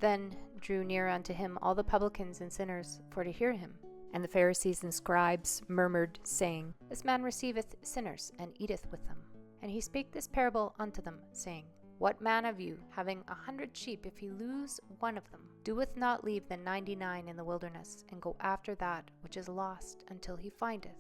Then drew near unto him all the publicans and sinners for to hear him. And the Pharisees and scribes murmured, saying, This man receiveth sinners, and eateth with them. And he spake this parable unto them, saying, What man of you, having 100 sheep, if he lose one of them, doeth not leave the 99 in the wilderness, and go after that which is lost, until he findeth?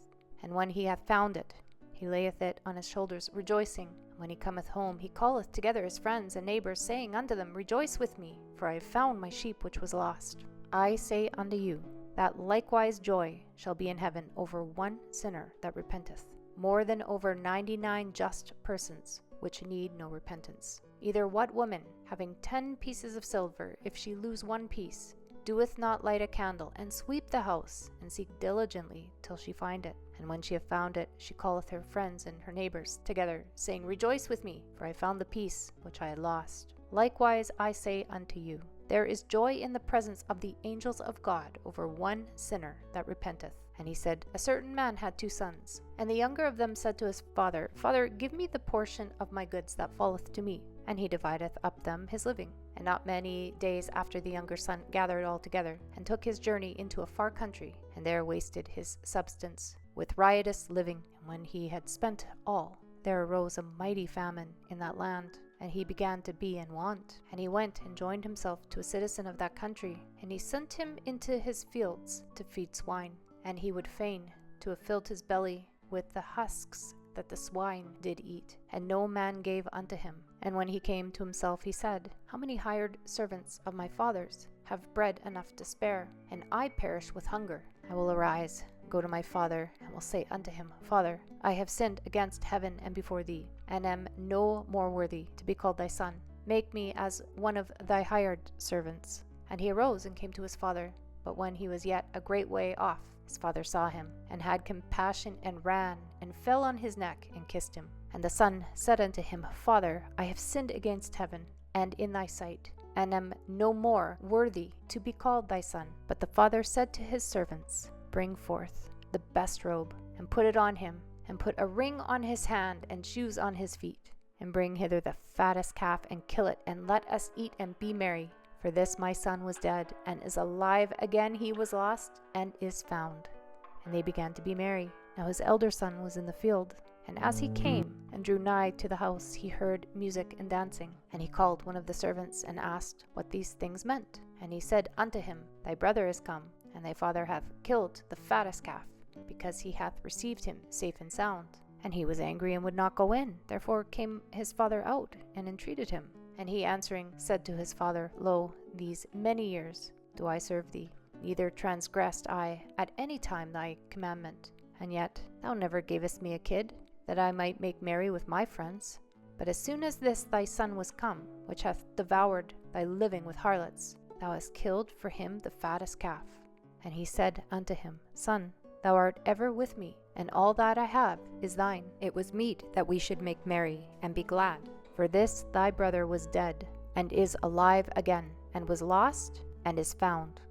And when he hath found it, he layeth it on his shoulders, rejoicing. And when he cometh home, he calleth together his friends and neighbors, saying unto them, Rejoice with me, for I have found my sheep which was lost. I say unto you, that likewise joy shall be in heaven over one sinner that repenteth, more than over 99 just persons, which need no repentance. Either what woman, having 10 pieces of silver, if she lose one piece, doeth not light a candle, and sweep the house, and seek diligently till she find it? And when she hath found it, she calleth her friends and her neighbors together, saying, Rejoice with me, for I found the piece which I had lost. Likewise I say unto you, there is joy in the presence of the angels of God over one sinner that repenteth. And he said, A certain man had 2 sons. And the younger of them said to his father, Father, give me the portion of my goods that falleth to me. And he divideth up them his living. And not many days after the younger son gathered all together, and took his journey into a far country, and there wasted his substance with riotous living. And when he had spent all, there arose a mighty famine in that land, and he began to be in want. And he went and joined himself to a citizen of that country, and he sent him into his fields to feed swine. And he would fain to have filled his belly with the husks that the swine did eat, and no man gave unto him. And when he came to himself, he said, How many hired servants of my father's have bread enough to spare, and I perish with hunger? I will arise, go to my father, and will say unto him, Father, I have sinned against heaven and before thee, and am no more worthy to be called thy son. Make me as one of thy hired servants. And he arose and came to his father. But when he was yet a great way off, his father saw him, and had compassion, and ran, and fell on his neck, and kissed him. And the son said unto him, Father, I have sinned against heaven, and in thy sight, and am no more worthy to be called thy son. But the father said to his servants, Bring forth the best robe, and put it on him, and put a ring on his hand, and shoes on his feet. And bring hither the fattest calf, and kill it, and let us eat and be merry. For this my son was dead, and is alive again. He was lost, and is found. And they began to be merry. Now his elder son was in the field. And as he came and drew nigh to the house, he heard music and dancing. And he called one of the servants, and asked what these things meant. And he said unto him, Thy brother is come, and thy father hath killed the fattest calf, because he hath received him safe and sound. And he was angry, and would not go in. Therefore came his father out, and entreated him. And he answering said to his father, Lo, these many years do I serve thee, neither transgressed I at any time thy commandment. And yet thou never gavest me a kid, that I might make merry with my friends. But as soon as this thy son was come, which hath devoured thy living with harlots, thou hast killed for him the fattest calf. And he said unto him, Son, thou art ever with me, and all that I have is thine. It was meet that we should make merry and be glad. For this thy brother was dead, and is alive again, and was lost, and is found.